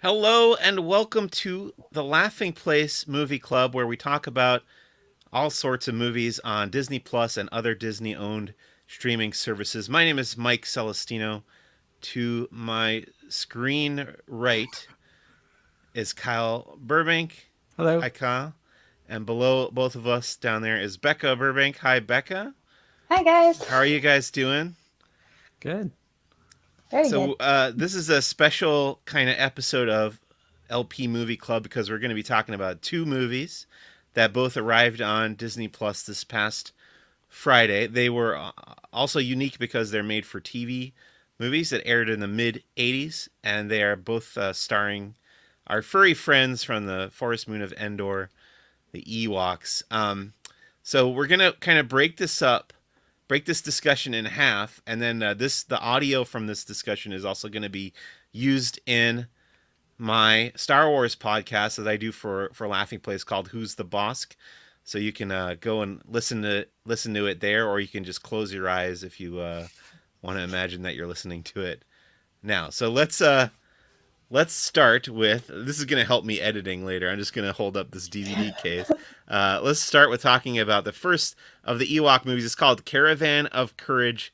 Hello and welcome to the Laughing Place Movie Club, where we talk about all sorts of movies on Disney Plus and other Disney owned streaming services. My name is Mike Celestino. To my screen right is Kyle Burbank. Hello. Hi, Kyle. And below both of us down there is Becca Burbank. Hi, Becca. Hi guys. How are you guys doing? Good. Very good. This is a special kind of episode of LP Movie Club because we're going to be talking about two movies that both arrived on Disney Plus this past Friday. They were also unique because they're made for TV movies that aired in the mid 80s, and they are both starring our furry friends from the Forest Moon of Endor, the Ewoks. So we're going to kind of break this discussion in half, and then the audio from this discussion is also going to be used in my Star Wars podcast that I do for Laughing Place called "Who's the Bossk." So you can go and listen to it there, or you can just close your eyes if you want to imagine that you're listening to it now. So let's start with this is going to help me editing later. I'm just going to hold up this DVD case. Let's start with talking about the first of the Ewok movies. It's called Caravan of Courage,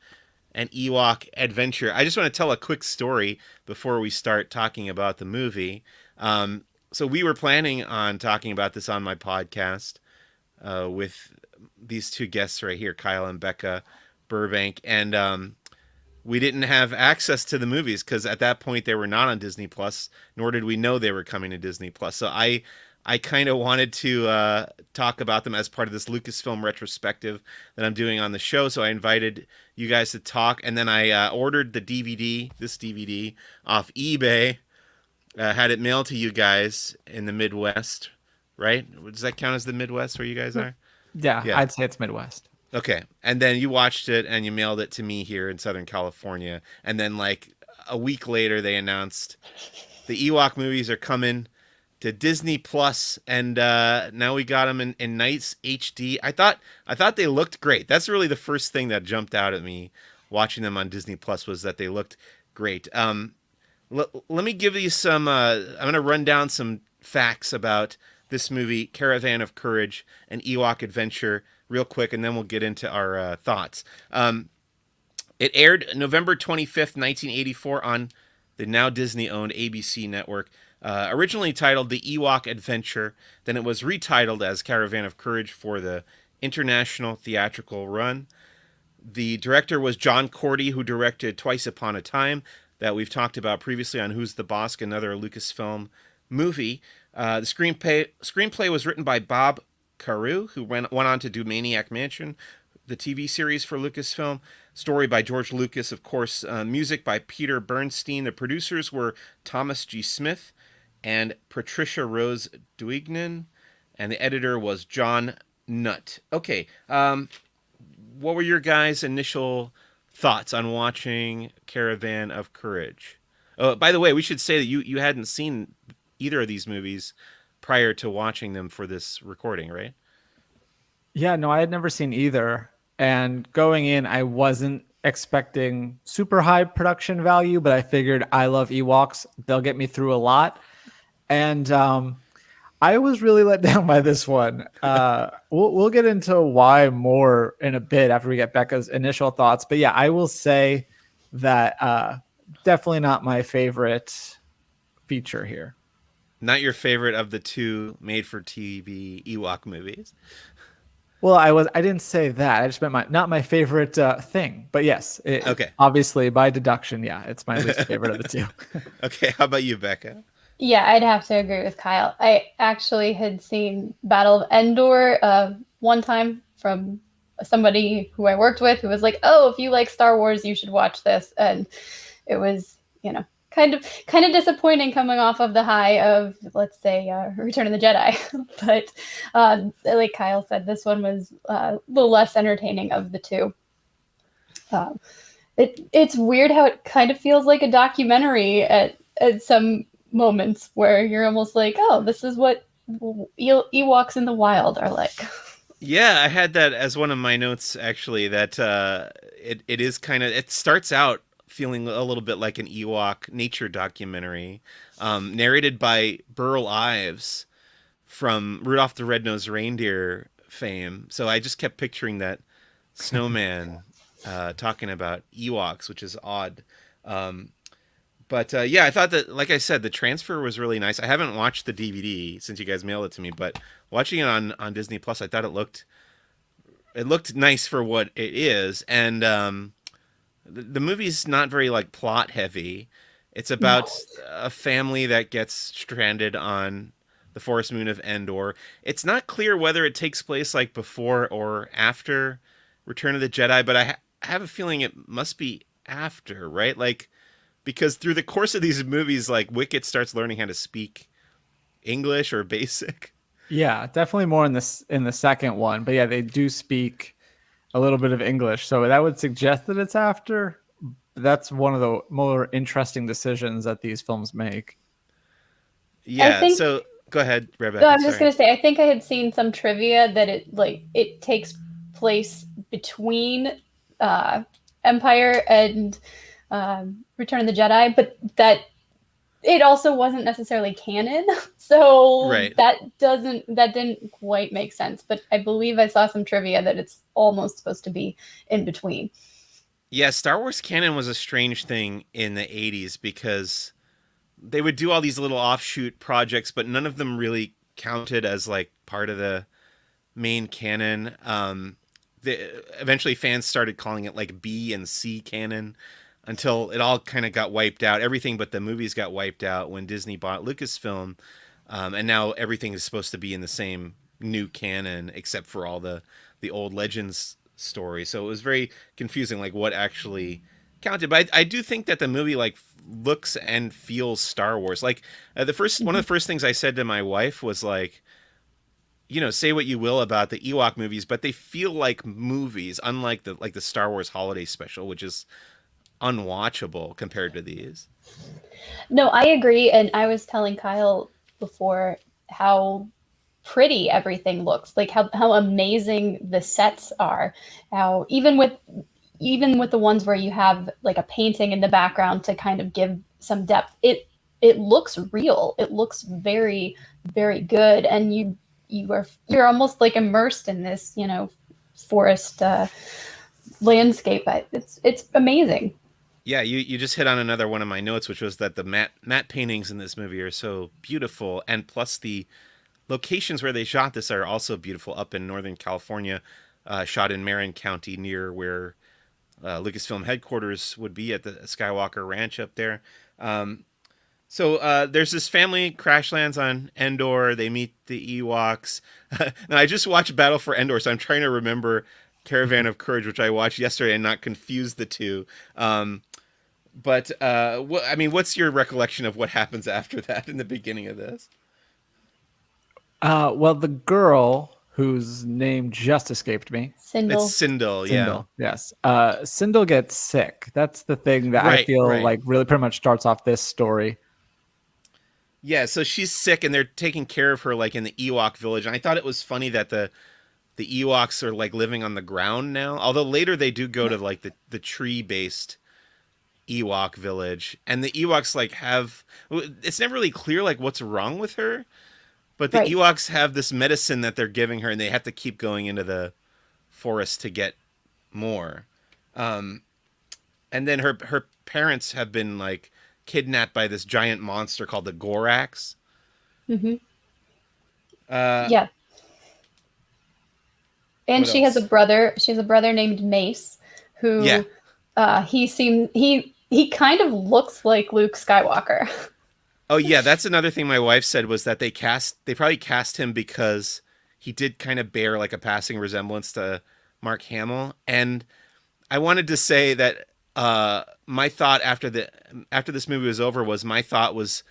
an Ewok Adventure. I just want to tell a quick story before we start talking about the movie. So we were planning on talking about this on my podcast with these two guests right here, Kyle and Becca Burbank, and we didn't have access to the movies because at that point they were not on Disney Plus, nor did we know they were coming to Disney Plus. So I kind of wanted to talk about them as part of this Lucasfilm retrospective that I'm doing on the show. So I invited you guys to talk, and then I ordered the this DVD, off eBay. Had it mailed to you guys in the Midwest, right? Does that count as the Midwest where you guys are? Yeah, Yeah. I'd say it's Midwest. Okay. And then you watched it and you mailed it to me here in Southern California. And then like a week later they announced the Ewok movies are coming to Disney Plus, and now we got them in nice HD. I thought they looked great. That's really the first thing that jumped out at me watching them on Disney Plus was that they looked great. Let me give you some I'm going to run down some facts about this movie, Caravan of Courage, an Ewok Adventure, real quick, and then we'll get into our thoughts. It aired November 25th, 1984 on the now Disney-owned ABC network. Originally titled The Ewok Adventure, then it was retitled as Caravan of Courage for the international theatrical run. The director was John Cordy, who directed Twice Upon a Time, that we've talked about previously on Who's the Bossk, another Lucasfilm movie. The screenplay was written by Bob Carew, who went on to do Maniac Mansion, the TV series for Lucasfilm. Story by George Lucas, of course. Music by Peter Bernstein. The producers were Thomas G. Smith and Patricia Rose Duignan, and the editor was John Nutt. Okay, what were your guys' initial thoughts on watching Caravan of Courage? Oh, by the way, we should say that you hadn't seen either of these movies prior to watching them for this recording, right? Yeah, no, I had never seen either. And going in, I wasn't expecting super high production value, but I figured I love Ewoks. They'll get me through a lot. And I was really let down by this one. We'll get into why more in a bit after we get Becca's initial thoughts. But yeah, I will say that definitely not my favorite feature here. Not your favorite of the two made-for-TV Ewok movies. Well, I didn't say that. I just meant not my favorite thing. But yes, Okay. obviously by deduction, yeah, it's my least favorite of the two. Okay, how about you, Becca? Yeah, I'd have to agree with Kyle. I actually had seen Battle of Endor one time from somebody who I worked with who was like, "Oh, if you like Star Wars, you should watch this." And it was, kind of disappointing coming off of the high of, let's say, Return of the Jedi. But like Kyle said, this one was a little less entertaining of the two. It's weird how it kind of feels like a documentary at some moments where you're almost like, oh, this is what Ewoks in the wild are like. Yeah, I had that as one of my notes actually. That it is kind of, it starts out feeling a little bit like an Ewok nature documentary, narrated by Burl Ives from Rudolph the Red-Nosed Reindeer fame. So I just kept picturing that snowman talking about Ewoks, which is odd. Um, but yeah, I thought that, like I said, the transfer was really nice. I haven't watched the DVD since you guys mailed it to me, but watching it on Disney Plus, I thought it looked nice for what it is, and the movie's not very like plot heavy. It's about No. a family that gets stranded on the forest moon of Endor. It's not clear whether it takes place like before or after Return of the Jedi, but I have a feeling it must be after, right? Like because through the course of these movies, like Wicket starts learning how to speak English or basic. Yeah, definitely more in this in the second one. But yeah, they do speak a little bit of English. So that would suggest that it's after. That's one of the more interesting decisions that these films make. I Yeah. think So go ahead, No, I Rebecca. was just Sorry. gonna say, I think I had seen some trivia that it takes place between uh, Empire and Return of the Jedi, but that it also wasn't necessarily canon, so Right. that didn't quite make sense. But I believe I saw some trivia that it's almost supposed to be in between. Yeah, Star Wars canon was a strange thing in the 80s because they would do all these little offshoot projects, but none of them really counted as like part of the main canon. Eventually fans started calling it like B and C canon until it all kind of got wiped out. Everything but the movies got wiped out when Disney bought Lucasfilm, and now everything is supposed to be in the same new canon except for all the old Legends stories. So it was very confusing, like what actually counted. But I do think that the movie like looks and feels Star Wars. Like the first one of the first things I said to my wife was like, you know, say what you will about the Ewok movies, but they feel like movies, unlike the Star Wars Holiday Special, which is unwatchable compared to these. No, I agree, and I was telling Kyle before how pretty everything looks, like how amazing the sets are, how even with the ones where you have like a painting in the background to kind of give some depth, it looks real, it looks very very good, and you're almost like immersed in this, forest landscape. It's amazing. Yeah, you just hit on another one of my notes, which was that the matte paintings in this movie are so beautiful, and plus the locations where they shot this are also beautiful. Up in Northern California, shot in Marin County, near where Lucasfilm headquarters would be at the Skywalker Ranch up there. So there's this family crash lands on Endor. They meet the Ewoks. Now I just watched Battle for Endor, so I'm trying to remember Caravan of Courage, which I watched yesterday, and not confuse the two. But I mean, what's your recollection of what happens after that in the beginning of this? Well, the girl whose name just escaped me, It's Sindel. Sindel, yeah. Sindel. Yes. Sindel gets sick. That's the thing that I Right, feel right. like really pretty much starts off this story. Yeah, so she's sick, and they're taking care of her like in the Ewok village. And I thought it was funny that the Ewoks are like living on the ground now. Although later they do go to like the tree based Ewok village, and the Ewoks like have it's never really clear like what's wrong with her, but the Right. Ewoks have this medicine that they're giving her, and they have to keep going into the forest to get more. Um, and then her parents have been like kidnapped by this giant monster called the Gorax. Hmm. Uh, Yeah. And what she has a else? brother. She has a brother named Mace, Yeah. who he kind of looks like Luke Skywalker. Oh yeah, that's another thing my wife said was that they probably cast him because he did kind of bear like a passing resemblance to Mark Hamill. And I wanted to say that my thought after this movie was over was my thought was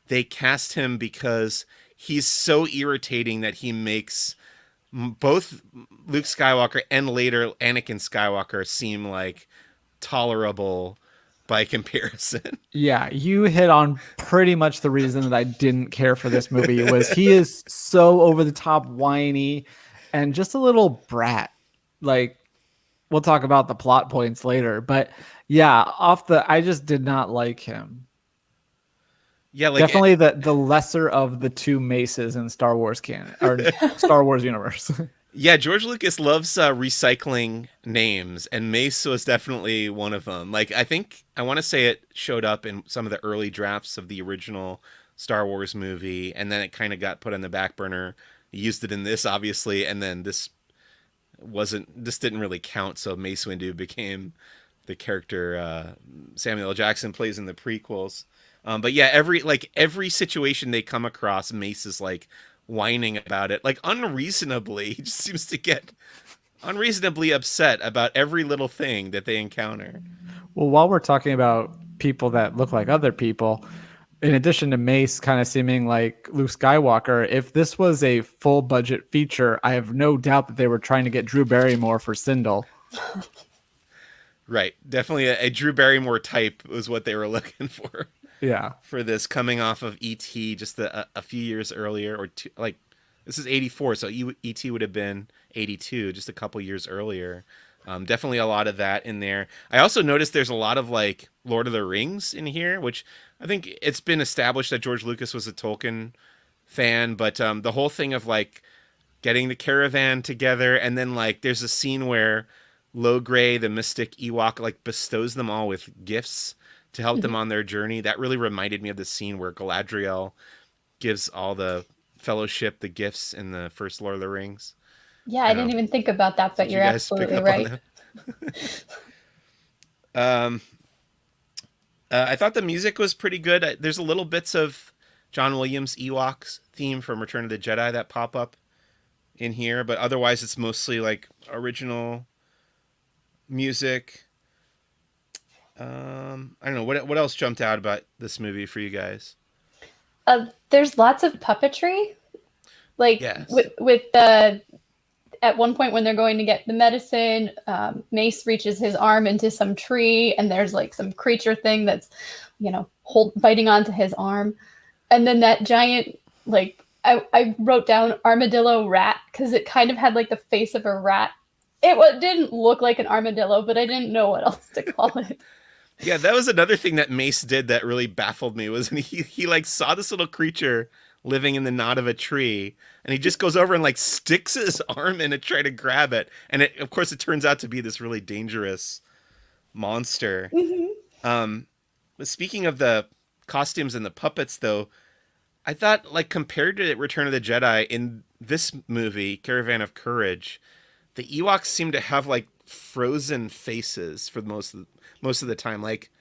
they cast him because he's so irritating that he makes both Luke Skywalker and later Anakin Skywalker seem like tolerable by comparison. Yeah, you hit on pretty much the reason that I didn't care for this movie was he is so over the top whiny and just a little brat. Like we'll talk about the plot points later. But yeah, I just did not like him. Yeah, like Definitely the lesser of the two Maces in Star Wars canon or Star Wars universe. yeah, George Lucas loves recycling names, and Mace was definitely one of them. Like, I think I want to say it showed up in some of the early drafts of the original Star Wars movie, and then it kind of got put on the back burner. He used it in this, obviously, and then this didn't really count. So Mace Windu became the character Samuel L. Jackson plays in the prequels. But yeah, every situation they come across, Mace is like whining about it, like unreasonably. He just seems to get unreasonably upset about every little thing that they encounter. Well, while we're talking about people that look like other people, in addition to Mace kind of seeming like Luke Skywalker, if this was a full budget feature, I have no doubt that they were trying to get Drew Barrymore for Sindel. Right, definitely a Drew Barrymore type was what they were looking for. Yeah. For this, coming off of E.T. just a few years earlier, or two, like this is 84, so E.T. would have been 82, just a couple years earlier. Definitely a lot of that in there. I also noticed there's a lot of like Lord of the Rings in here, which I think it's been established that George Lucas was a Tolkien fan, but the whole thing of like getting the caravan together, and then like there's a scene where Logray, the mystic Ewok, like bestows them all with gifts to help them on their journey. That really reminded me of the scene where Galadriel gives all the fellowship the gifts in the first Lord of the Rings. Yeah, I didn't even think about that, but Did you're you guys pick absolutely up right. on that? I thought the music was pretty good. There's a little bits of John Williams' Ewoks theme from Return of the Jedi that pop up in here, but otherwise it's mostly like original music. I don't know what else jumped out about this movie for you guys. There's lots of puppetry, like Yes. with the at one point when they're going to get the medicine, Mace reaches his arm into some tree, and there's like some creature thing that's, biting onto his arm, and then that giant like I wrote down armadillo rat because it kind of had like the face of a rat. Didn't look like an armadillo, but I didn't know what else to call it. Yeah, that was another thing that Mace did that really baffled me was he like saw this little creature living in the knot of a tree, and he just goes over and like sticks his arm in to try to grab it, and of course it turns out to be this really dangerous monster. But speaking of the costumes and the puppets, though, I thought like compared to Return of the Jedi in this movie, Caravan of Courage, the Ewoks seem to have like frozen faces for most of the time. Like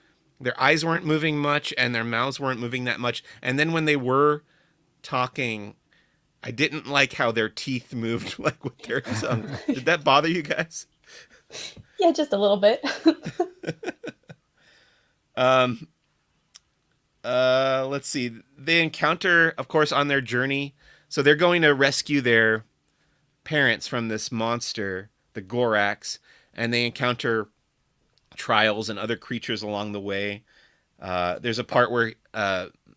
their eyes weren't moving much and their mouths weren't moving that much. And then when they were talking, I didn't like how their teeth moved like with their tongue. Did that bother you guys? Yeah, just a little bit. Let's see. They encounter, of course, on their journey. So they're going to rescue their parents from this monster, the Gorax, and they encounter trials and other creatures along the way. There's a part where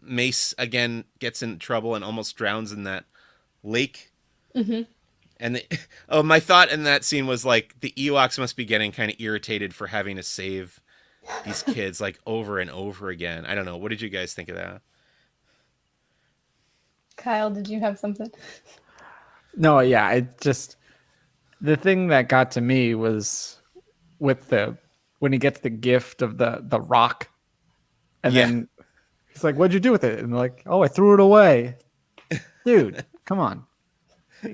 Mace again gets in trouble and almost drowns in that lake. Mm-hmm. And my thought in that scene was like the Ewoks must be getting kind of irritated for having to save these kids like over and over again. I don't know. What did you guys think of that? Kyle, did you have something? No, yeah, the thing that got to me was when he gets the gift of the rock, and then he's like, "What'd you do with it?" And they're like, "Oh, I threw it away." Dude, come on,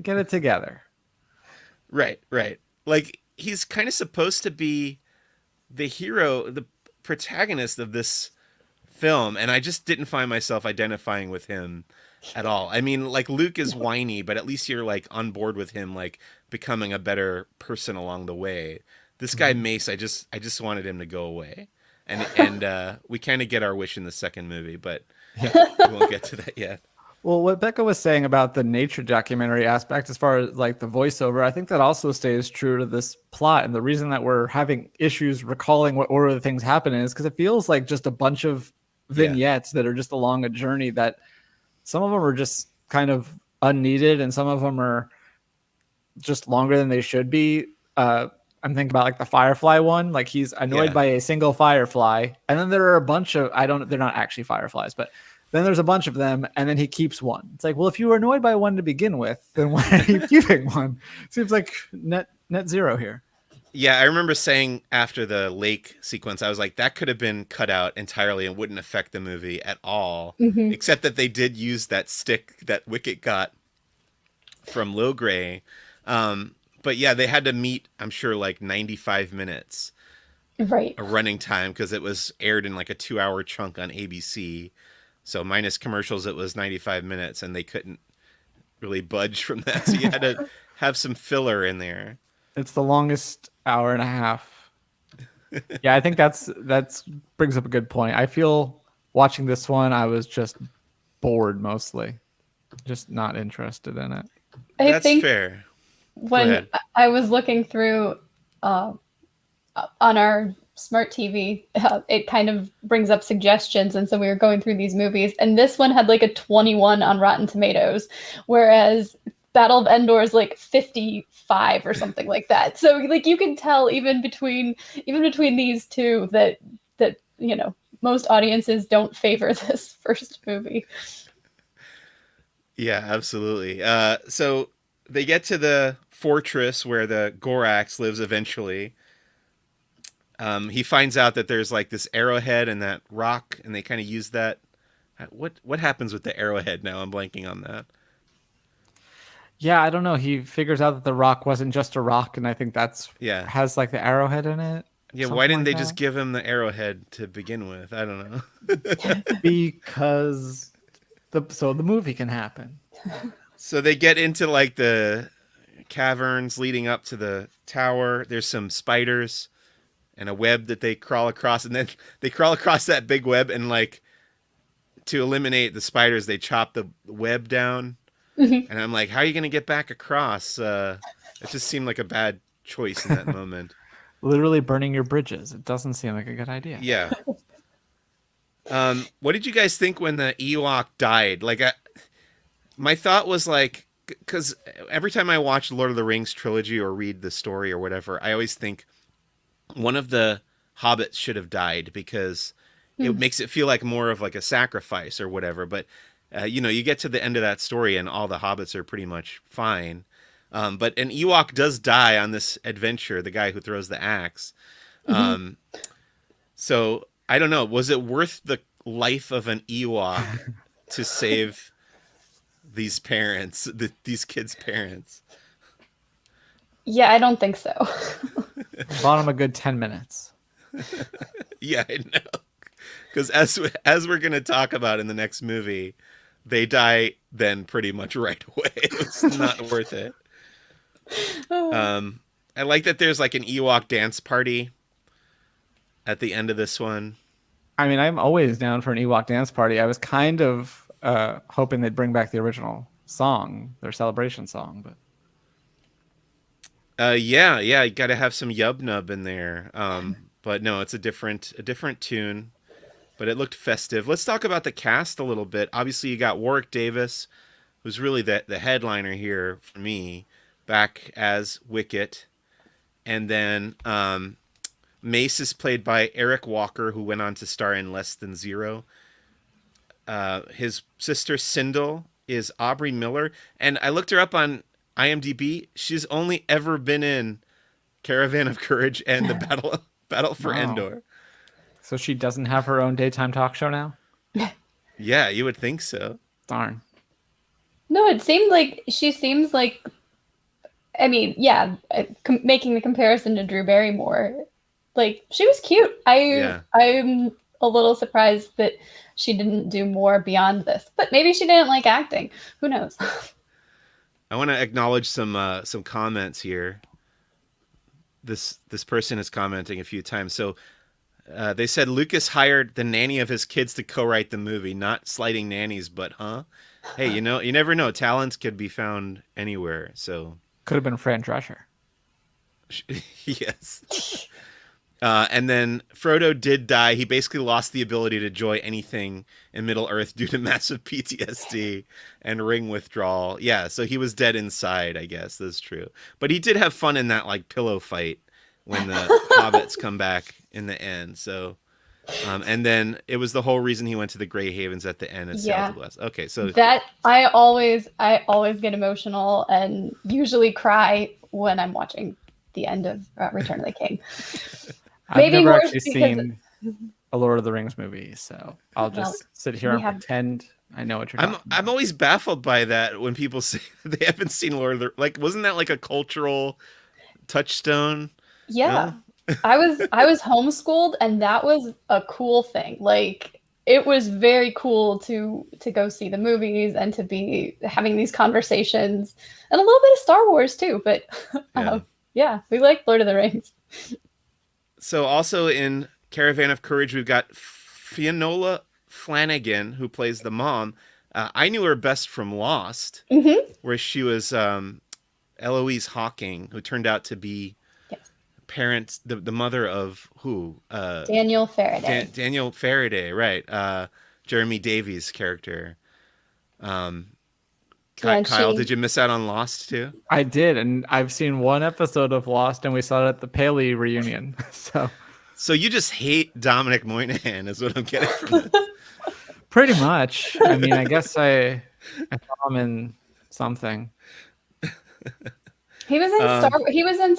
get it together. Right. Like he's kind of supposed to be the hero, the protagonist of this film, and I just didn't find myself identifying with him at all. I mean, like Luke is whiny, but at least you're like on board with him, like becoming a better person along the way. This guy Mace, I just wanted him to go away, and we kind of get our wish in the second movie, but we won't get to that yet. Well, what Becca was saying about the nature documentary aspect, as far as like the voiceover, I think that also stays true to this plot. And the reason that we're having issues recalling what order the things happen in is because it feels like just a bunch of vignettes that are just along a journey that some of them are just kind of unneeded and some of them are just longer than they should be. I'm thinking about like the Firefly one. Like he's annoyed Yeah. by a single Firefly, and then there are a bunch of they're not actually Fireflies, but then there's a bunch of them, and then he keeps one. It's like, well, if you were annoyed by one to begin with, then why are you keeping one? Seems like net zero here. Yeah, I remember saying after the lake sequence, I was like, that could have been cut out entirely and wouldn't affect the movie at all. Mhm. Except that they did use that stick that Wicket got from Logray. But yeah, they had to meet, I'm sure, like 95 minutes Right. a running time because it was aired in like a 2-hour chunk on ABC. So minus commercials, it was 95 minutes, and they couldn't really budge from that. So you had to have some filler in there. It's the longest hour and a half. Yeah, I think that's brings up a good point. I feel watching this one, I was just bored mostly, just not interested in it. I That's think fair. when ahead. I was looking through on our smart TV, it kind of brings up suggestions, and so we were going through these movies, and this one had like a 21 on Rotten Tomatoes, whereas Battle of Endor is like 55 or something like that. So like you can tell even between these two that you know most audiences don't favor this first movie. Yeah, absolutely. So they get to the fortress where the Gorax lives eventually. He finds out that there's like this arrowhead and that rock, and they kind of use that. What happens with the arrowhead now? I'm blanking on that. Yeah, I don't know. He figures out that the rock wasn't just a rock, and I think that's Yeah. has like the arrowhead in it. Yeah, something why didn't like they that. just give him the arrowhead to begin with? I don't know. Because the movie can happen. So they get into like the caverns leading up to the tower. There's some spiders and a web that they crawl across, and then they crawl across that big web, and like to eliminate the spiders, they chop the web down. Mhm. And I'm like, how are you going to get back across? It just seemed like a bad choice in that moment. Literally burning your bridges. It doesn't seem like a good idea. Yeah. What did you guys think when the Ewok died? Like, my thought was like, because every time I watch Lord of the Rings trilogy or read the story or whatever, I always think one of the hobbits should have died because it makes it feel like more of like a sacrifice or whatever. But you know, you get to the end of that story and all the hobbits are pretty much fine. But an Ewok does die on this adventure, the guy who throws the axe. So I don't know. Was it worth the life of an Ewok to save these parents, these kids' parents? Yeah, I don't think so. Bought him a good 10 minutes. Yeah, I know. Because as we're gonna talk about in the next movie, they die then pretty much right away. It's not worth it. I like that there's like an Ewok dance party at the end of this one. I mean, I'm always down for an Ewok dance party. I was kind of hoping they'd bring back the original song, their celebration song, but Yeah, you got to have some Yub Nub in there. But no, it's a different tune. But it looked festive. Let's talk about the cast a little bit. Obviously, you got Warwick Davis, who's really the headliner here for me, back as Wicket, and then Mace is played by Eric Walker, who went on to star in Less Than Zero. His sister Sindel is Aubrey Miller, and I looked her up on IMDb. She's only ever been in Caravan of Courage and the Battle for Wow. Endor. so she doesn't have her own daytime talk show now? Yeah, you would think so. Darn. No, it seemed like she seems like. I mean, yeah, making the comparison to Drew Barrymore, like she was cute. Yeah. I'm a little surprised that she didn't do more beyond this, but maybe she didn't like acting. Who knows? I want to acknowledge some comments here. This person is commenting a few times. So they said Lucas hired the nanny of his kids to co-write the movie, not slighting nannies, but hey, you know, you never know. Talents could be found anywhere. So Could have been Fran Drescher. yes. And then Frodo did die. He basically lost the ability to enjoy anything in Middle Earth due to massive PTSD and ring withdrawal. Yeah, so he was dead inside, I guess. That's true. But he did have fun in that like pillow fight when the hobbits come back in the end. So, and then it was the whole reason he went to the Grey Havens at the end and sailed to the west. Okay, so that I always get emotional and usually cry when I'm watching the end of Return of the King. I've never actually seen a Lord of the Rings movie, so I'll just sit here and pretend I know what you're talking about. I'm always baffled by that when people say they haven't seen Lord of the, like, wasn't that like a cultural touchstone? Yeah. No? I was homeschooled, and that was a cool thing. Like, it was very cool to go see the movies and to be having these conversations, and a little bit of Star Wars too. But yeah, we like Lord of the Rings. So also in Caravan of Courage, we've got Fionnuala Flanagan, who plays the mom. I knew her best from Lost, where she was Eloise Hawking, who turned out to be parents, the mother of who? Daniel Faraday. Daniel Faraday, right. Jeremy Davies' character. Kyle, did you miss out on Lost too? I did, and I've seen one episode of Lost, and we saw it at the Paley reunion. So you just hate Dominic Moynihan, is what I'm getting from this. Pretty much. I mean, I guess I saw him in something. He was in He was in.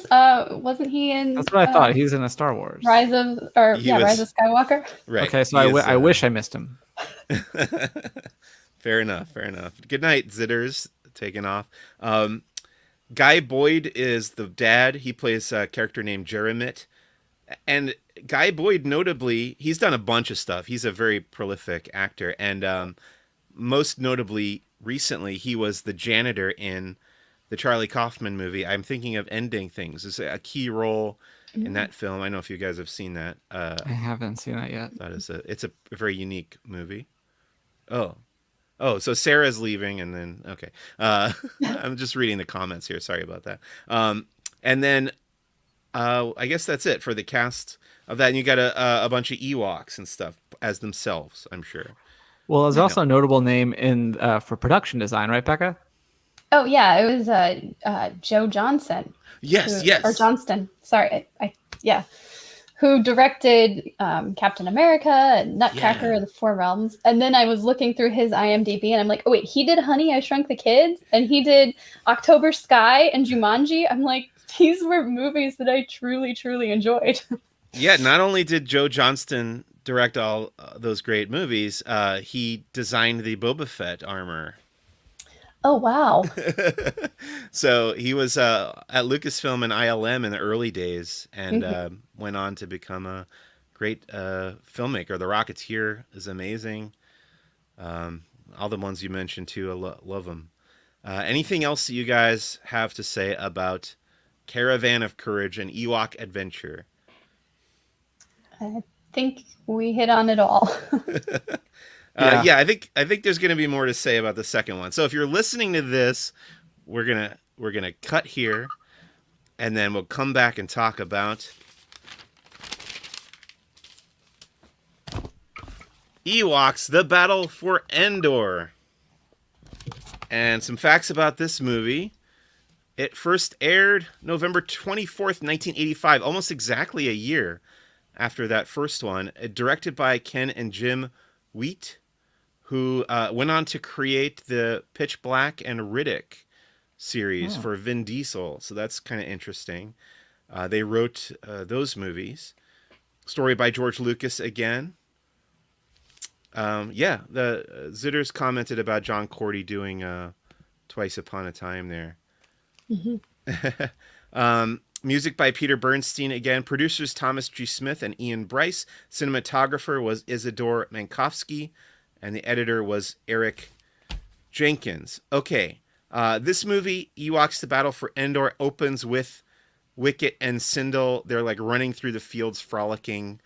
Wasn't he in? That's what I thought. He was in a Star Wars. Rise of Skywalker. Right. Okay, so I wish I missed him. Fair enough. Good night, Zitters. Taking off. Guy Boyd is the dad. He plays a character named Jeremit. And Guy Boyd, notably, he's done a bunch of stuff. He's a very prolific actor. And most notably, recently, he was the janitor in the Charlie Kaufman movie. I'm thinking of Ending Things. It's a key role in that film. I don't know if you guys have seen that. I haven't seen that yet. It's a very unique movie. Oh, so Sarah's leaving, and then okay. I'm just reading the comments here. Sorry about that. And then I guess that's it for the cast of that. And you got a bunch of Ewoks and stuff as themselves, I'm sure. Well, there's also a notable name in for production design, right, Becca? Oh yeah, it was Joe Johnson. Yes. Or Johnston. Sorry, who directed Captain America and Nutcracker, The Four Realms. And then I was looking through his IMDb, and I'm like, oh wait, he did Honey, I Shrunk the Kids, and he did October Sky and Jumanji. I'm like, these were movies that I truly, truly enjoyed. Yeah, not only did Joe Johnston direct all those great movies, he designed the Boba Fett armor. Oh, wow. So he was at Lucasfilm and ILM in the early days, and went on to become a great filmmaker. The Rocketeer is amazing. All the ones you mentioned, too, I love them. Anything else that you guys have to say about Caravan of Courage and Ewok Adventure? I think we hit on it all. I think there's going to be more to say about the second one. So if you're listening to this, we're gonna cut here, and then we'll come back and talk about Ewoks: The Battle for Endor. And some facts about this movie. It first aired November 24th, 1985, almost exactly a year after that first one. Directed by Ken and Jim Wheat, who went on to create the Pitch Black and Riddick series for Vin Diesel. So that's kind of interesting. They wrote those movies. Story by George Lucas again. The Zitters commented about John Cordy doing Twice Upon a Time there. Music by Peter Bernstein again. Producers Thomas G. Smith and Ian Bryce. Cinematographer was Isidore Mankowski. And the editor was Eric Jenkins. Okay, this movie, Ewoks: The Battle for Endor, opens with Wicket and Sindel. They're like running through the fields, frolicking.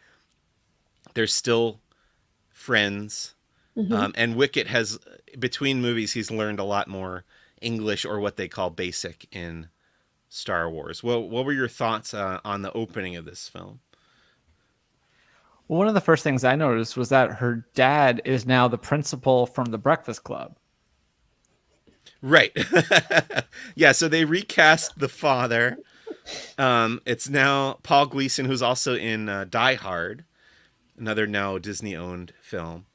They're still friends. And Wicket has, between movies, he's learned a lot more English, or what they call basic in Star Wars. Well, what were your thoughts on the opening of this film? Well, one of the first things I noticed was that her dad is now the principal from the Breakfast Club. Right. Yeah, so they recast the father. It's now Paul Gleason, who's also in Die Hard, another now Disney-owned film,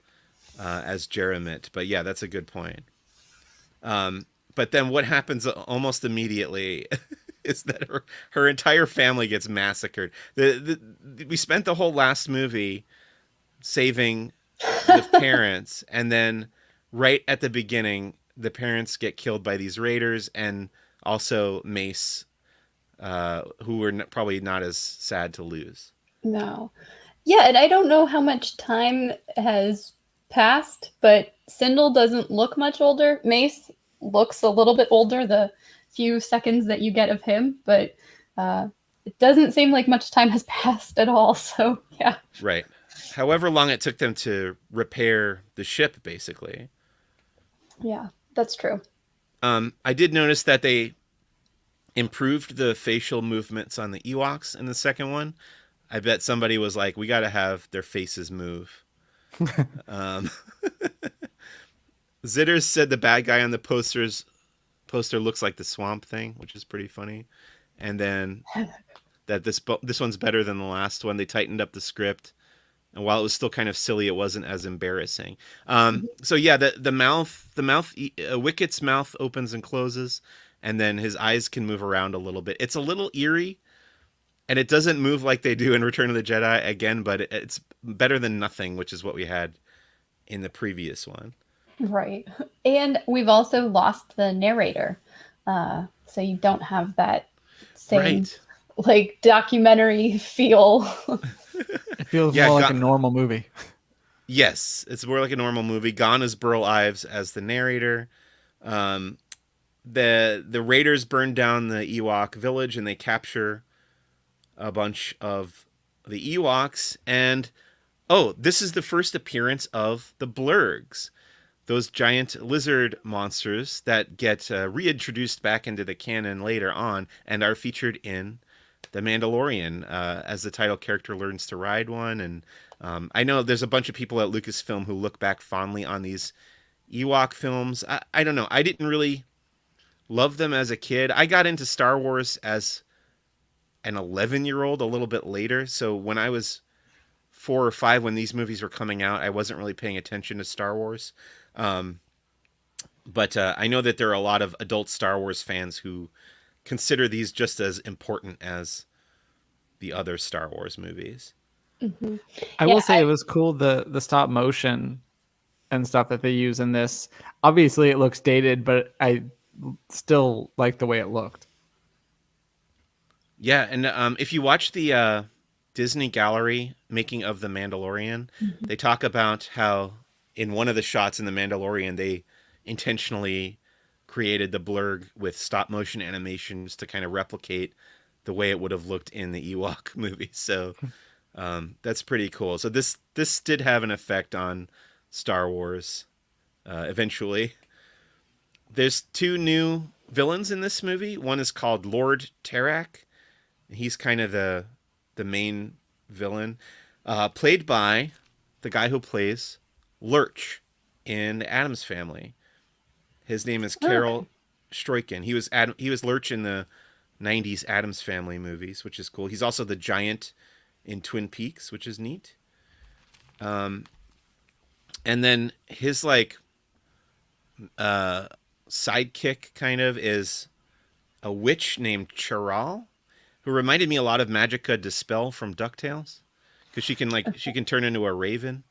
as Jeremit. But yeah, that's a good point. But then what happens almost immediately is that her entire family gets massacred. We spent the whole last movie saving the parents, and then right at the beginning, the parents get killed by these raiders, and also Mace, who were probably not as sad to lose. No. Yeah, and I don't know how much time has passed, but Sindel doesn't look much older. Mace looks a little bit older the few seconds that you get of him, but it doesn't seem like much time has passed at all. So, yeah. Right. However long it took them to repair the ship, basically. Yeah, that's true. I did notice that they improved the facial movements on the Ewoks in the second one. I bet somebody was like, we got to have their faces move. um, Zitters said the bad guy on the poster looks like the Swamp Thing, which is pretty funny. And then that this one's better than the last one. They tightened up the script, and while it was still kind of silly, it wasn't as embarrassing. So yeah, the mouth, Wicket's mouth opens and closes, and then his eyes can move around a little bit. It's a little eerie, and it doesn't move like they do in Return of the Jedi again, but it's better than nothing, which is what we had in the previous one. Right. And we've also lost the narrator. So you don't have that same Right. like documentary feel. It feels Yeah, more like a normal movie. Yes, it's more like a normal movie. Gone is Burl Ives as the narrator. Um, the raiders burn down the Ewok village, and they capture a bunch of the Ewoks. And oh, this is the first appearance of the Blurgs, those giant lizard monsters that get reintroduced back into the canon later on and are featured in The Mandalorian, as the title character learns to ride one. And I know there's a bunch of people at Lucasfilm who look back fondly on these Ewok films. I don't know. I didn't really love them as a kid. I got into Star Wars as an 11-year-old a little bit later. So when I was 4 or 5, when these movies were coming out, I wasn't really paying attention to Star Wars. But I know that there are a lot of adult Star Wars fans who consider these just as important as the other Star Wars movies. Mm-hmm. I will say it was cool, the stop motion and stuff that they use in this. Obviously it looks dated, but I still like the way it looked. Yeah, and if you watch the Disney Gallery making of The Mandalorian, they talk about how in one of the shots in The Mandalorian, they intentionally created the blurg with stop motion animations to kind of replicate the way it would have looked in the Ewok movie. So that's pretty cool. So this did have an effect on Star Wars eventually. There's 2 new villains in this movie. One is called Lord Tarak. He's kind of the main villain, played by the guy who plays Lurch in the Addams Family. His name is Carol Stroiken. He was Lurch in the 90s Addams Family movies, which is cool. He's also the giant in Twin Peaks, which is neat. And then his sidekick kind of is a witch named Charal, who reminded me a lot of Magica Dispel from DuckTales, because she can turn into a raven.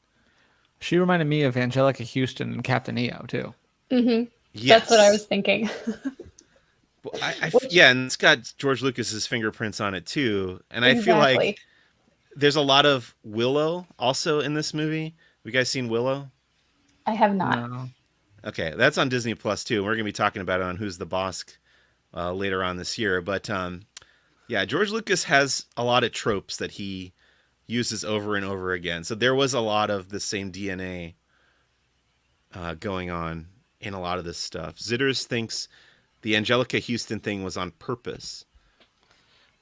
She reminded me of Angelica Houston and Captain EO too. Mm-hmm. Yes. That's what I was thinking. Well, yeah, and it's got George Lucas's fingerprints on it too. And I feel like there's a lot of Willow also in this movie. Have you guys seen Willow? I have not. No. Okay, that's on Disney Plus too. We're gonna be talking about it on Who's the Bossk later on this year. But yeah, George Lucas has a lot of tropes that he uses over and over again. So there was a lot of the same DNA going on in a lot of this stuff. Zitters thinks the Angelica Houston thing was on purpose.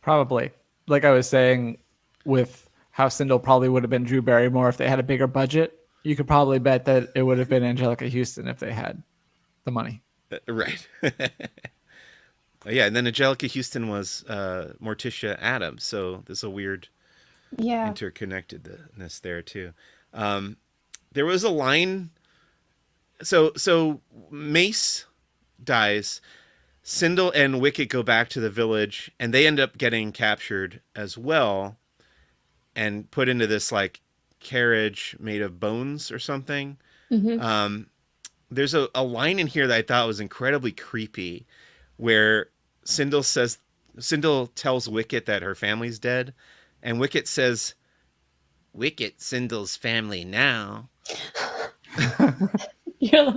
Probably. Like I was saying, with how Sindel probably would have been Drew Barrymore if they had a bigger budget, you could probably bet that it would have been Angelica Houston if they had the money. Right. Yeah, and then Angelica Houston was Morticia Adams, so there's a weird Yeah. interconnectedness there too. Um, there was a line. So Mace dies. Sindel and Wicket go back to the village, and they end up getting captured as well, and put into this like carriage made of bones or something. Hmm. Um, there's a line in here that I thought was incredibly creepy, where Sindel says Sindel tells Wicket that her family's dead, and Wicket says, "Wicket, Sindel's family now." Yeah.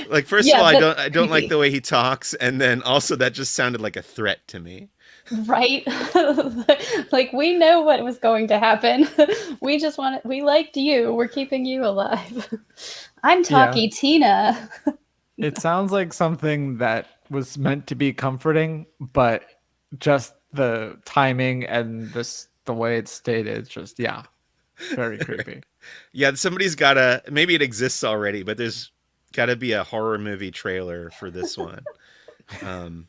Like, first of Yeah, all, that's I don't like creepy. the way he talks, and then also that just sounded like a threat to me. Right? Like we know what was going to happen. We just we liked you. We're keeping you alive. I'm Yeah. Talkie Tina. It sounds like something that was meant to be comforting, but just the timing and the way it's stated, just yeah, very creepy. Yeah, somebody's gotta, maybe it exists already, but there's gotta be a horror movie trailer for this one. Um,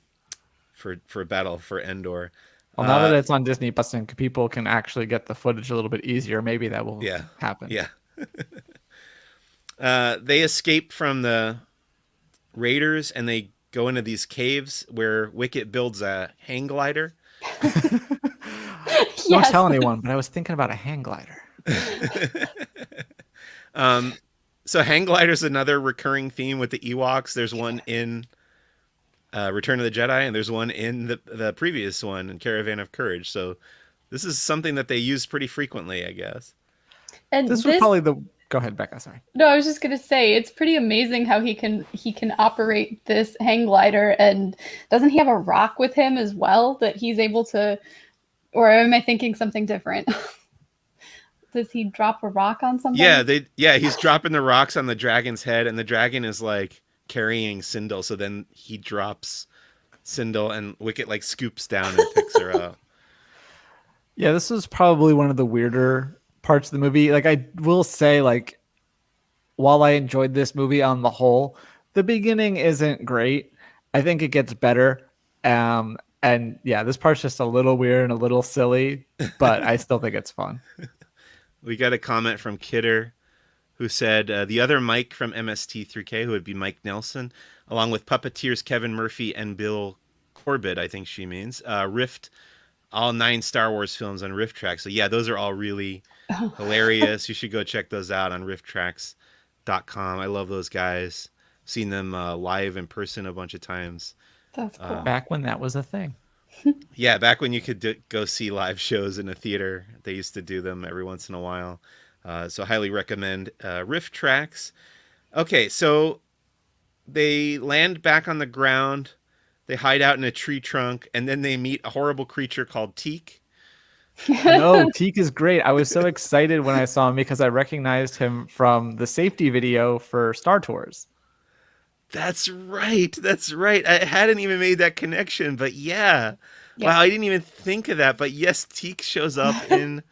for Battle for Endor. Well, now that Uh, it's on Disney Plus and people can actually get the footage a little bit easier, maybe that will yeah, happen. yeah. They escape from the raiders and they go into these caves where Wicket builds a hang glider. Don't Yes. tell anyone, but I was thinking about a hang glider. um, so hang glider is another recurring theme with the Ewoks. There's one in Return of the Jedi, and there's one in the previous one in Caravan of Courage. So this is something that they use pretty frequently, I guess. And This was this probably the go ahead, Becca. Sorry. no, I was just gonna say it's pretty amazing how he can operate this hang glider and doesn't he have a rock with him as well that he's able to or am I thinking something different? Does he drop a rock on Yeah, somebody? he's dropping the rocks on the dragon's head, and the dragon is like carrying Sindel. So then he drops Sindel, and Wicket like scoops down and picks her up. Yeah, this was probably one of the weirder parts of the movie. Like I will say, like while I enjoyed this movie on the whole, the beginning isn't great. I think it gets better. And yeah, this part's just a little weird and a little silly, but I still think it's fun. We got a comment from Kidder who said the other Mike from MST3K, who would be Mike Nelson, along with puppeteers Kevin Murphy and Bill Corbett, I think she means, riffed all 9 Star Wars films on Riff Tracks. So yeah, those are all really hilarious. You should go check those out on rifftracks.com. I love those guys. Seen them live in person a bunch of times. That's cool. Back when that was a thing. Yeah, back when you could go see live shows in a theater, they used to do them every once in a while. So highly recommend Riff Tracks. Okay, so they land back on the ground. They hide out in a tree trunk, and then they meet a horrible creature called Teak. No, Teak is great. I was so excited when I saw him because I recognized him from the safety video for Star Tours. That's right. That's right. I hadn't even made that connection, but yeah. Yep. Wow, I didn't even think of that. But yes, Teak shows up in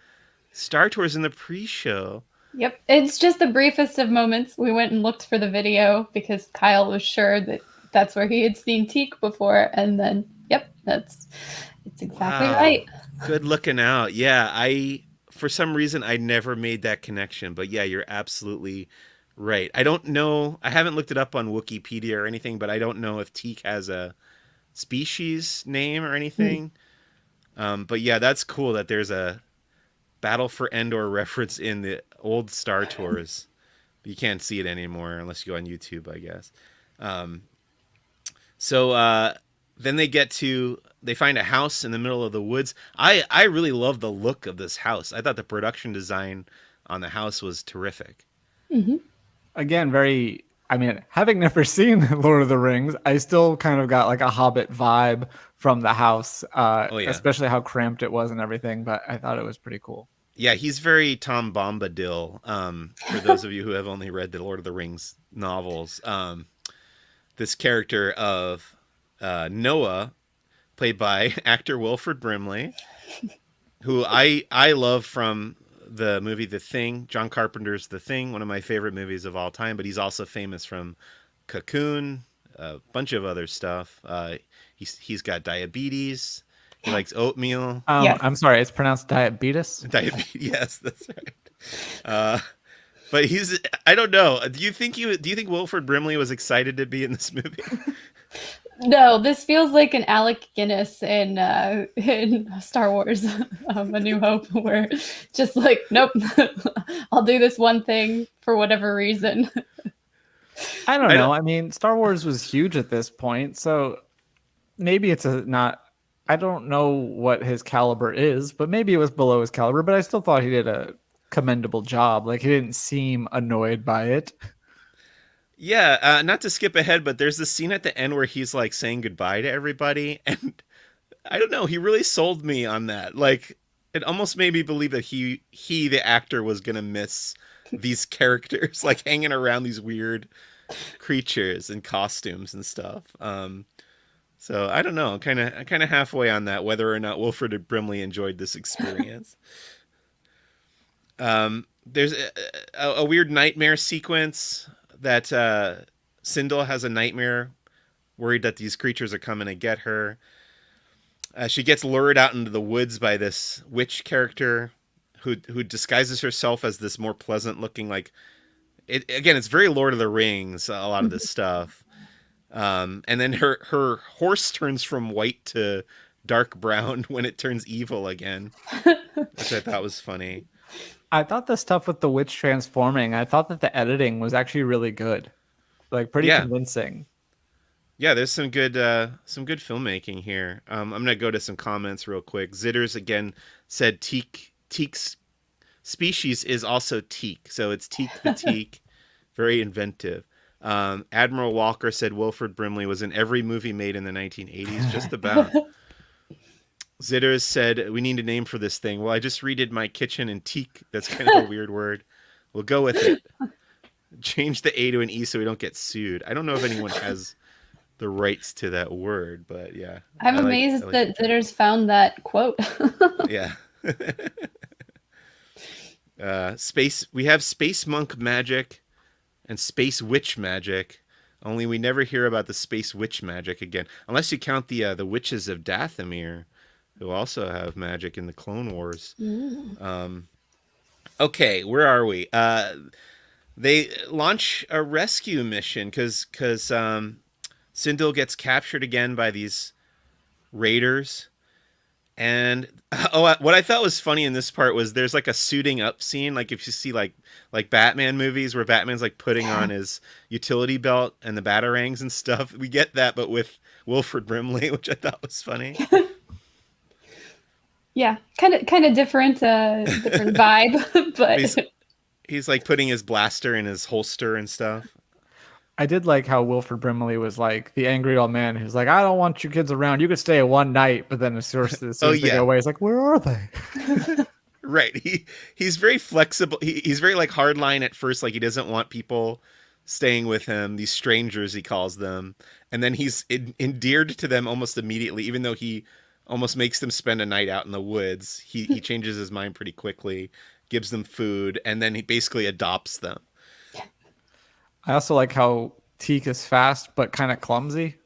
Star Tours in the pre-show. Yep. It's just the briefest of moments. We went and looked for the video because Kyle was sure that that's where he had seen Teak before. And then, yep, it's exactly Wow. right. Good looking out. Yeah, for some reason I never made that connection, but yeah, you're absolutely right. I don't know. I haven't looked it up on Wikipedia or anything, but I don't know if teak has a species name or anything. But yeah, that's cool that there's a Battle for Endor reference in the old Star Tours. You can't see it anymore unless you go on YouTube, I guess. Um, so then they find a house in the middle of the woods. I really love the look of this house. I thought the production design on the house was terrific. Hmm. Again, very. I mean, having never seen Lord of the Rings, I still kind of got like a Hobbit vibe from the house, Oh yeah. especially how cramped it was and everything. But I thought it was pretty cool. Yeah, he's very Tom Bombadil. For those of you who have only read the Lord of the Rings novels, this character of Noah, played by actor Wilford Brimley, who I love from the movie The Thing, John Carpenter's The Thing, one of my favorite movies of all time. But he's also famous from Cocoon, a bunch of other stuff. He's got diabetes. He likes oatmeal. Yes. I'm sorry, it's pronounced diabetes. Diabetes. Yes, that's right. But I don't know. Do you think Wilford Brimley was excited to be in this movie? No, this feels like an Alec Guinness in Star Wars, A New Hope, where just like, nope, I'll do this one thing for whatever reason. I don't know. I mean, Star Wars was huge at this point, so maybe it's not. I don't know what his caliber is, but maybe it was below his caliber. But I still thought he did a commendable job. Like, he didn't seem annoyed by it. Yeah, not to skip ahead, but there's this scene at the end where he's like saying goodbye to everybody, and I don't know, he really sold me on that. Like, it almost made me believe that he the actor was gonna miss these characters, like hanging around these weird creatures and costumes and stuff. So I don't know, kind of halfway on that, whether or not Wilford Brimley enjoyed this experience. There's a weird nightmare sequence that Sindel has a nightmare, worried that these creatures are coming to get her. She gets lured out into the woods by this witch character who disguises herself as this more pleasant looking, like, again, it's very Lord of the Rings, a lot of this stuff. And then her horse turns from white to dark brown when it turns evil again, which I thought was funny. I thought the stuff with the witch transforming, I thought that the editing was actually really good. Like, pretty convincing. Yeah, there's some good filmmaking here. I'm gonna go to some comments real quick. Zitters again said Teek's species is also teak, so it's Teek the Teak. Very inventive. Admiral Walker said Wilford Brimley was in every movie made in the 1980s, just about. Zitters said, we need a name for this thing. Well, I just redid my kitchen in teak. That's kind of a weird word. We'll go with it. Change the A to an E so we don't get sued. I don't know if anyone has the rights to that word, but yeah. I'm amazed that Zitters found that quote. Yeah. We have space monk magic and space witch magic. Only we never hear about the space witch magic again, unless you count the witches of Dathomir, who also have magic in the Clone Wars. Okay, where are we? They launch a rescue mission because Sindel gets captured again by these raiders. And what I thought was funny in this part was there's like a suiting up scene, like if you see like Batman movies where Batman's like putting on his utility belt and the batarangs and stuff. We get that, but with Wilford Brimley, which I thought was funny. Yeah, kind of different vibe, but he's like putting his blaster in his holster and stuff. I did like how Wilford Brimley was like the angry old man who's like, I don't want you kids around. You could stay one night, but then as soon as they go away, he's like, where are they? Right. He's very flexible. He's very like hardline at first, like he doesn't want people staying with him, these strangers he calls them, and then he's endeared to them almost immediately, even though he almost makes them spend a night out in the woods. He changes his mind pretty quickly, gives them food, and then he basically adopts them. I also like how Teek is fast but kind of clumsy.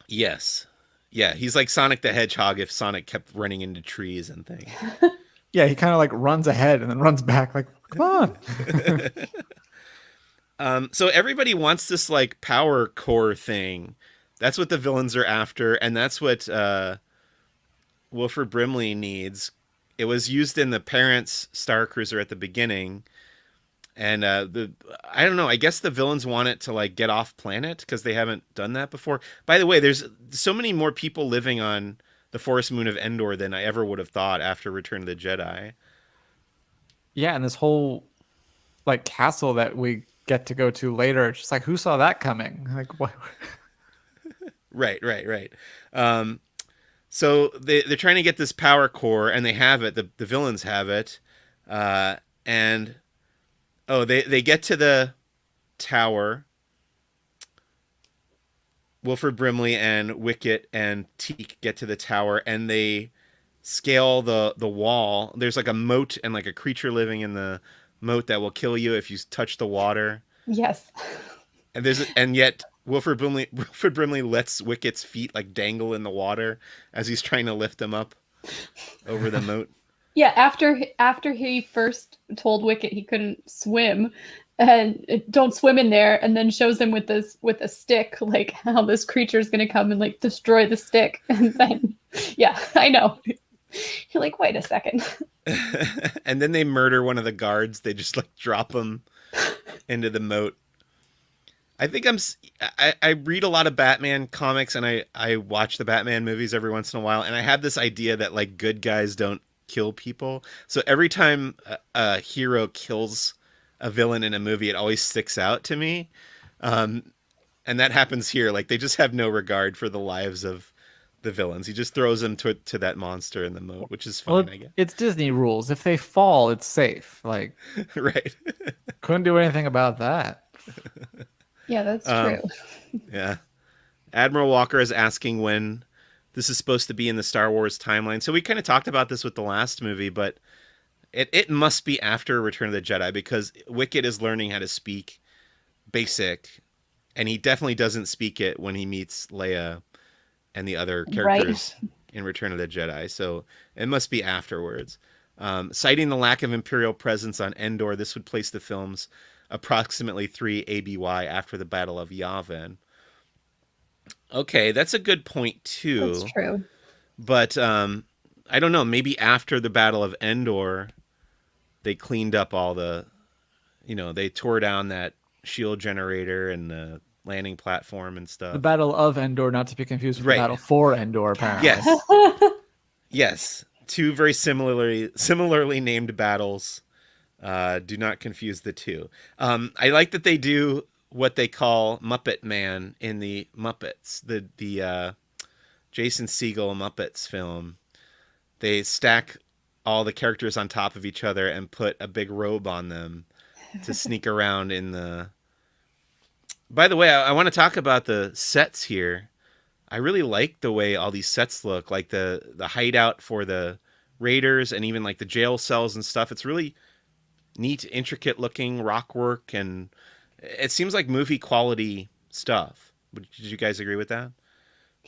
Yes. Yeah, he's like Sonic the Hedgehog if Sonic kept running into trees and things. Yeah, he kind of like runs ahead and then runs back like, come on. So everybody wants this like power core thing. That's what the villains are after, and that's what Wilford Brimley needs. It was used in the Parents Star Cruiser at the beginning. And I don't know, I guess the villains want it to like get off planet because they haven't done that before. By the way, there's so many more people living on the forest moon of Endor than I ever would have thought after Return of the Jedi. Yeah, and this whole like castle that we get to go to later, it's just like, who saw that coming? Like, what? Right. So they're trying to get this power core, and they have it. The villains have it, and they get to the tower. Wilford Brimley and Wicket and Teek get to the tower, and they scale the wall. There's like a moat and like a creature living in the moat that will kill you if you touch the water. Yes. And yet Wilford Brimley lets Wicket's feet like dangle in the water as he's trying to lift him up over the moat. Yeah, after he first told Wicket he couldn't swim, and don't swim in there, and then shows him with a stick, like how this creature is gonna come and like destroy the stick, and then yeah, I know. You're like, wait a second. And then they murder one of the guards. They just like drop him into the moat. I think I read a lot of Batman comics, and I watch the Batman movies every once in a while, and I have this idea that like good guys don't kill people. So every time a hero kills a villain in a movie, it always sticks out to me. And that happens here. Like they just have no regard for the lives of the villains. He just throws them to that monster in the moat, which is fine, Well, I guess. it's Disney rules. If they fall, it's safe. Like, Right. couldn't do anything about that. Yeah, that's true. Yeah. Admiral Walker is asking when this is supposed to be in the Star Wars timeline. So we kind of talked about this with the last movie, but it must be after Return of the Jedi because Wicket is learning how to speak basic, and he definitely doesn't speak it when he meets Leia and the other characters in Return of the Jedi. So it must be afterwards. Citing the lack of Imperial presence on Endor, this would place the films approximately 3 ABY after the Battle of Yavin. Okay, that's a good point too. That's true. But I don't know. Maybe after the Battle of Endor, they cleaned up all the, they tore down that shield generator and the landing platform and stuff. The Battle of Endor, not to be confused with Right. the Battle for Endor, apparently. Yes. Yes. Two very similarly named battles. Do not confuse the two. I like that they do what they call Muppet Man in the Muppets, the Jason Segel Muppets film. They stack all the characters on top of each other and put a big robe on them to sneak around in the... By the way, I want to talk about the sets here. I really like the way all these sets look, like the hideout for the raiders and even like the jail cells and stuff. It's really neat, intricate looking rock work, and it seems like movie quality stuff. Did you guys agree with that?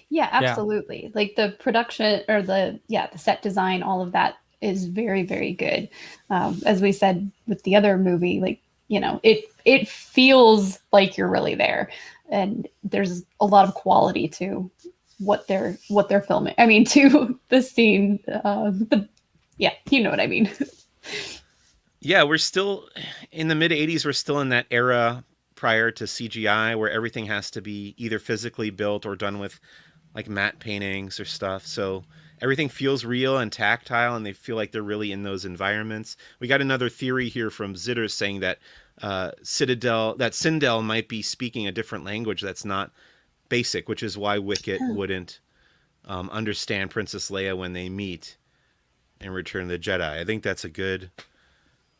Yeah, absolutely. Like the production or the set design, all of that is very, very good. As we said with the other movie, like, it feels like you're really there, and there's a lot of quality to what they're filming. I mean, to the scene. You know what I mean. Yeah, we're still in the mid 80s. We're still in that era prior to CGI where everything has to be either physically built or done with like matte paintings or stuff. So everything feels real and tactile, and they feel like they're really in those environments. We got another theory here from Zitter saying that Sindel might be speaking a different language that's not basic, which is why Wicket wouldn't understand Princess Leia when they meet in Return of the Jedi. I think that's a good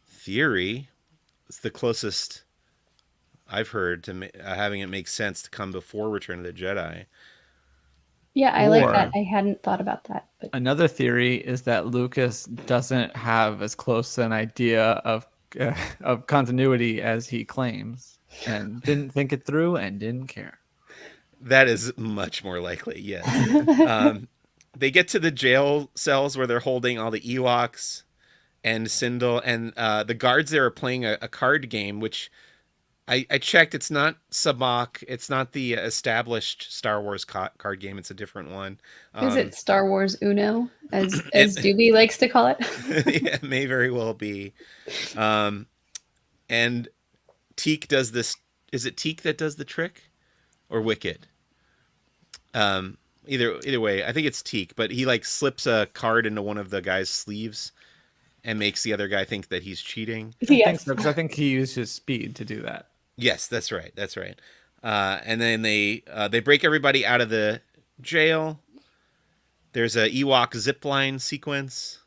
theory. It's the closest I've heard to having it make sense to come before Return of the Jedi. Yeah, I like that. I hadn't thought about that. But Another theory is that Lucas doesn't have as close an idea of continuity as he claims, and didn't think it through and didn't care. That is much more likely, yes. They get to the jail cells where they're holding all the Ewoks and Sindel, and the guards there are playing a card game, which I checked. It's not Sabacc. It's not the established Star Wars card game. It's a different one. Is it Star Wars Uno, as Doobie likes to call it? Yeah, it may very well be. And Teak does this. Is it Teak that does the trick, or Wicket? Either way, I think it's Teak. But he like slips a card into one of the guy's sleeves and makes the other guy think that he's cheating. I think so, because I think he used his speed to do that. Yes, that's right. That's right. And then they break everybody out of the jail. There's a Ewok zipline sequence.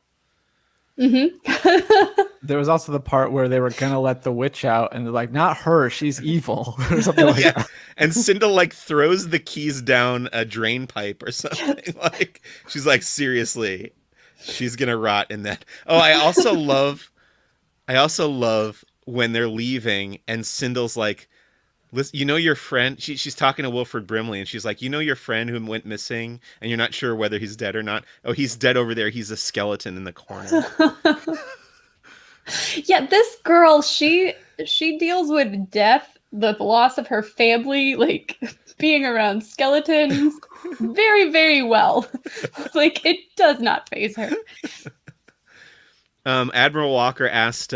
Mm-hmm. There was also the part where they were gonna let the witch out, and they're like, "Not her, she's evil," or something like that. And Sindel like throws the keys down a drain pipe or something. Like she's like, seriously, she's gonna rot in that. Oh, I also love when they're leaving and Sindel's like, Listen, you know your friend. She's talking to Wilford Brimley, and she's like, you know your friend who went missing, and you're not sure whether he's dead or not. Oh, he's dead over there. He's a skeleton in the corner. Yeah, this girl, she deals with death, the loss of her family, like being around skeletons very, very well. Like it does not faze her. Admiral Walker asked.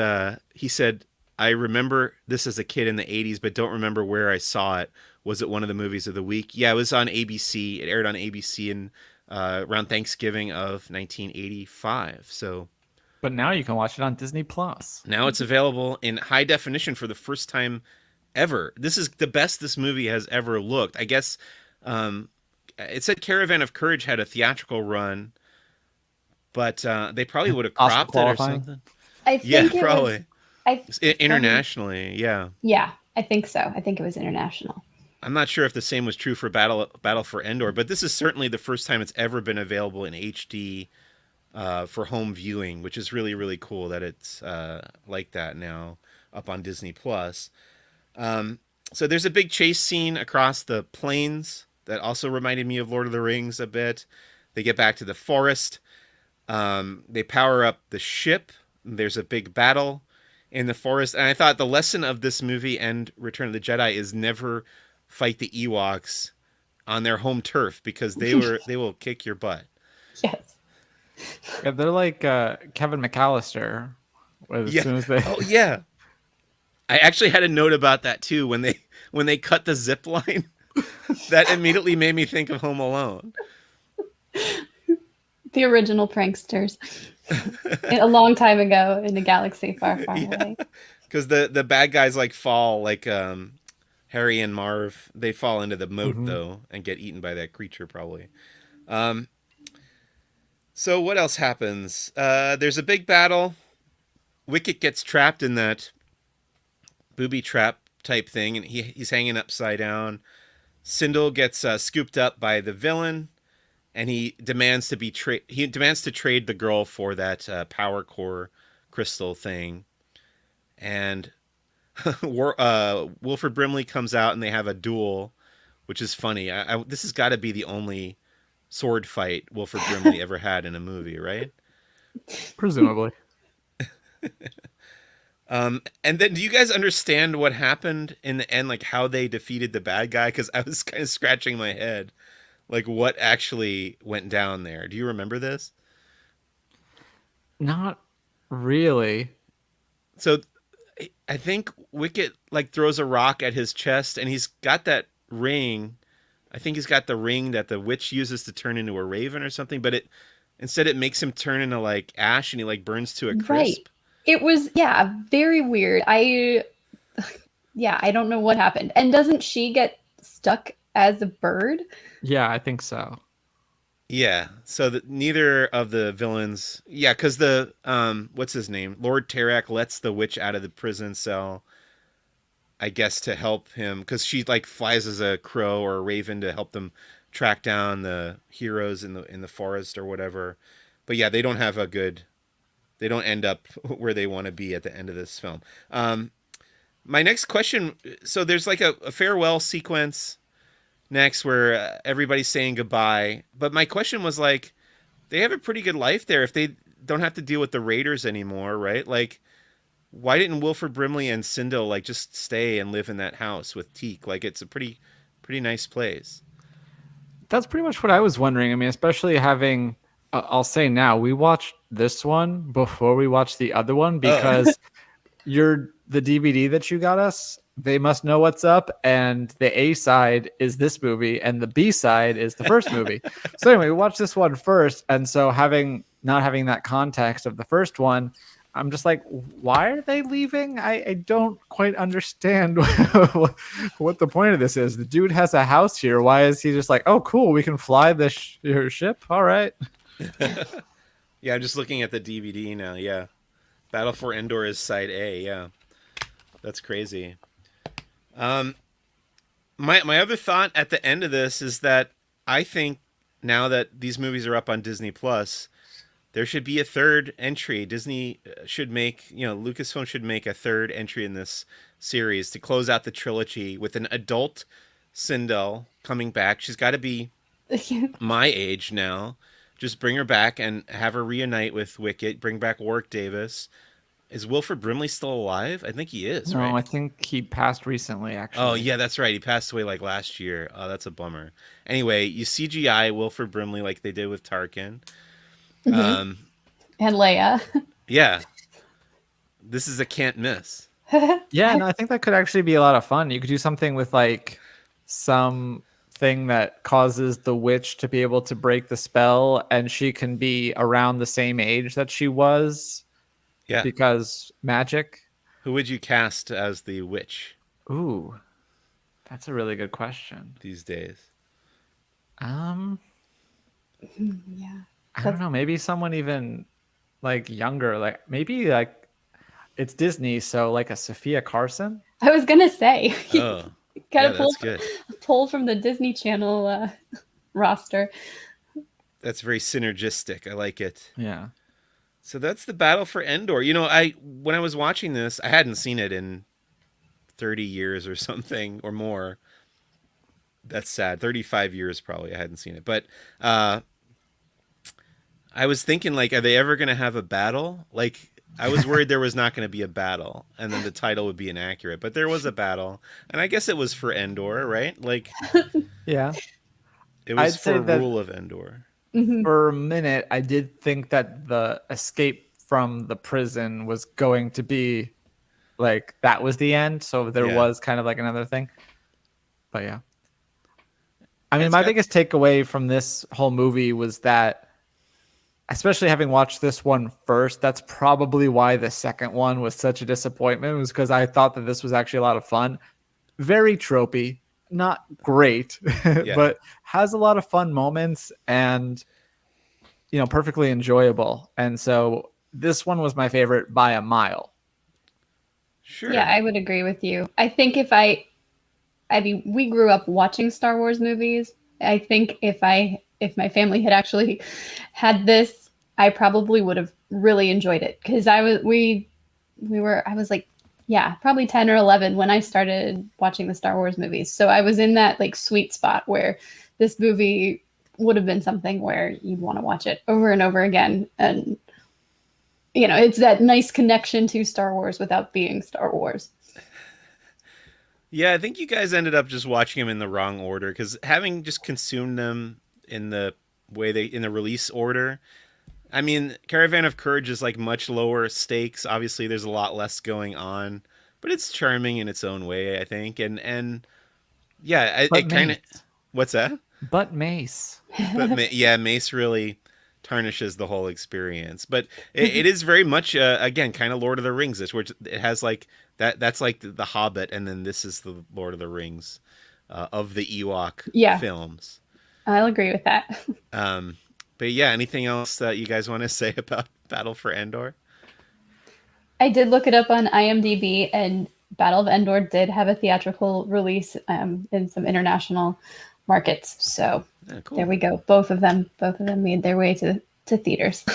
He said, "I remember this as a kid in the '80s, but don't remember where I saw it. Was it one of the movies of the week? Yeah, it was on ABC. It aired on ABC in around Thanksgiving of 1985. So." But now you can watch it on Disney Plus. Now it's available in high definition for the first time ever. This is the best this movie has ever looked. I guess it said Caravan of Courage had a theatrical run, but they probably would have Oscar cropped it or qualifying? something. I Yeah, think it probably. was Internationally, yeah. yeah, I think so. I think it was international. I'm not sure if the same was true for Battle for Endor, but this is certainly the first time it's ever been available in HD for home viewing, which is really, really cool that it's like that now up on Disney Plus. So there's a big chase scene across the plains that also reminded me of Lord of the Rings a bit. They get back to the forest. They power up the ship. There's a big battle in the forest. And I thought the lesson of this movie and Return of the Jedi is never fight the Ewoks on their home turf, because they will kick your butt. Yes. Yeah, they're like Kevin McAllister. As Yeah. soon as they... Oh yeah. I actually had a note about that too when they cut the zip line. That immediately made me think of Home Alone. The original pranksters. A long time ago in a galaxy far, far Yeah. away. Because the bad guys like fall like Harry and Marv. They fall into the moat though and get eaten by that creature probably. So what else happens? There's a big battle. Wicket gets trapped in that booby trap type thing, and he's hanging upside down. Sindel gets scooped up by the villain, and he demands to trade the girl for that power core crystal thing. And Wilford Brimley comes out, and they have a duel, which is funny. This has got to be the only sword fight Wilford Brimley ever had in a movie, right? Presumably. And then, do you guys understand what happened in the end, like how they defeated the bad guy? Because I was kind of scratching my head, like what actually went down there. Do you remember this? Not really. So, I think Wicket like throws a rock at his chest, and he's got that ring. I think he's got the ring that the witch uses to turn into a raven or something. But instead it makes him turn into like ash, and he like burns to a crisp. Right. It was, yeah, very weird. I don't know what happened. And doesn't she get stuck as a bird? Yeah, I think so. Yeah, so neither of the villains, yeah, because the what's his name, Lord Tarak lets the witch out of the prison cell, I guess, to help him, because she like flies as a crow or a raven to help them track down the heroes in the forest or whatever. But yeah, they don't end up where they want to be at the end of this film. My next question, so there's like a farewell sequence next where everybody's saying goodbye. But my question was like, they have a pretty good life there if they don't have to deal with the Raiders anymore, right? Like, why didn't Wilford Brimley and Sindel like just stay and live in that house with Teak? Like, it's a pretty nice place. That's pretty much what I was wondering. I mean, especially having, I'll say now, we watched this one before we watched the other one because the DVD that you got us, they must know what's up. And the A side is this movie and the B side is the first movie. So anyway, we watched this one first. And so not having that context of the first one, I'm just like, why are they leaving? I don't quite understand what the point of this is. The dude has a house here. Why is he just like, oh, cool, we can fly your ship? All right. Yeah, I'm just looking at the DVD now. Yeah. Battle for Endor is side A. Yeah. That's crazy. My other thought at the end of this is that I think now that these movies are up on Disney Plus, there should be a third entry. Disney should make, Lucasfilm should make a third entry in this series to close out the trilogy with an adult Sindel coming back. She's got to be my age now. Just bring her back and have her reunite with Wicket. Bring back Warwick Davis. Is Wilford Brimley still alive? I think he is, No, right? I think he passed recently, actually. Oh, yeah, that's right. He passed away like last year. Oh, that's a bummer. Anyway, you CGI Wilford Brimley like they did with Tarkin. Mhm. Um, And Leia. yeah, this is a can't miss. Yeah, no, I think that could actually be a lot of fun. You could do something with like some thing that causes the witch to be able to break the spell, and she can be around the same age that she was Yeah. because magic. Who would you cast as the witch Ooh, that's a really good question. these days? Um, Yeah. I don't know. Maybe someone even like younger, like maybe like it's Disney, so like a Sophia Carson. I was gonna say, Oh, gotta yeah, that's good. pull from the Disney Channel roster. That's very synergistic. I like it. Yeah. So that's the battle for Endor. When I was watching this, I hadn't seen it in 30 years or something or more. That's sad. 35 years probably I hadn't seen it. But I was thinking, like, are they ever going to have a battle? Like, I was worried there was not going to be a battle and then the title would be inaccurate. But there was a battle. And I guess it was for Endor, right? Like, Yeah. it was I'd say for that- rule of Endor. Mhm. For a minute, I did think that the escape from the prison was going to be like that was the end. So there Yeah. was kind of like another thing. But yeah. I mean, It's my got- biggest takeaway from this whole movie was that, especially having watched this one first, that's probably why the second one was such a disappointment, was because I thought that this was actually a lot of fun. Very tropey, not great, but has a lot of fun moments and, perfectly enjoyable. And so this one was my favorite by a mile. Sure. Yeah, I would agree with you. I think I mean, we grew up watching Star Wars movies. I think if my family had actually had this, I probably would have really enjoyed it because I was like, yeah, probably 10 or 11 when I started watching the Star Wars movies. So I was in that like sweet spot where this movie would have been something where you'd want to watch it over and over again. And it's that nice connection to Star Wars without being Star Wars. Yeah, I think you guys ended up just watching them in the wrong order because having just consumed them in the in the release order. I mean, Caravan of Courage is like much lower stakes. Obviously, there's a lot less going on, but it's charming in its own way, I think. And yeah, But it kind of. Mace. What's that? But Mace. But yeah, Mace really tarnishes the whole experience. But it is very much again kind of Lord of the Rings, which it has like that. That's like the Hobbit, and then this is the Lord of the Rings of the Ewok films. I'll agree with that. But yeah, anything else that you guys want to say about Battle for Endor? I did look it up on IMDb, and Battle of Endor did have a theatrical release in some international markets. So Cool. There we go. Both of them made their way to theaters.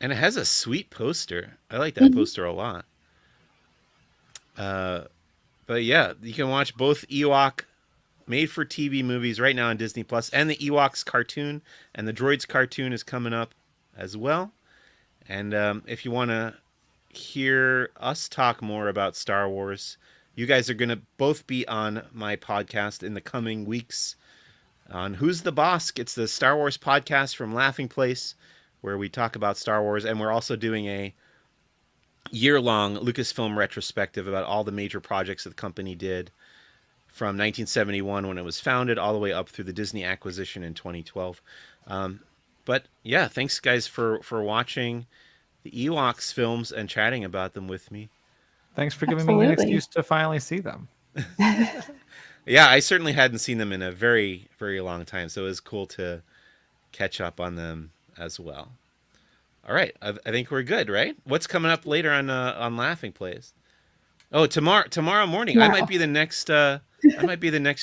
And it has a sweet poster. I like that poster a lot. But yeah, you can watch both Ewok made-for-TV movies right now on Disney Plus, and the Ewoks cartoon and the Droids cartoon is coming up as well. And if you want to hear us talk more about Star Wars, you guys are going to both be on my podcast in the coming weeks on Who's the Bossk. It's the Star Wars podcast from Laughing Place, where we talk about Star Wars, and we're also doing a year-long Lucasfilm retrospective about all the major projects that the company did from 1971 when it was founded all the way up through the Disney acquisition in 2012. But yeah, thanks guys for watching the Ewoks films and chatting about them with me. Thanks for giving me an excuse to finally see them. Yeah, I certainly hadn't seen them in a very, very long time, so it was cool to catch up on them as well. All right, I think we're good, right? What's coming up later on Laughing Place? Oh, tomorrow morning. Wow. I might be the next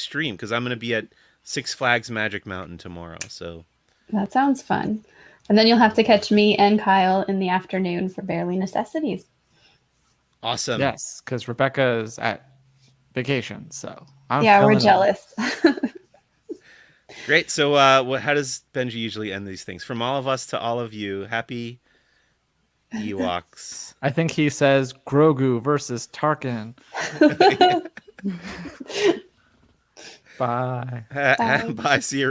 stream because I'm going to be at Six Flags Magic Mountain tomorrow. So That sounds fun. And then you'll have to catch me and Kyle in the afternoon for Barely Necessities. Awesome. Yes, because Rebecca is at vacation, so I'm Yeah, we're filling in. jealous. Great. So, how does Benji usually end these things? From all of us to all of you, happy Ewoks. I think he says Grogu versus Tarkin. Bye. Bye. See you.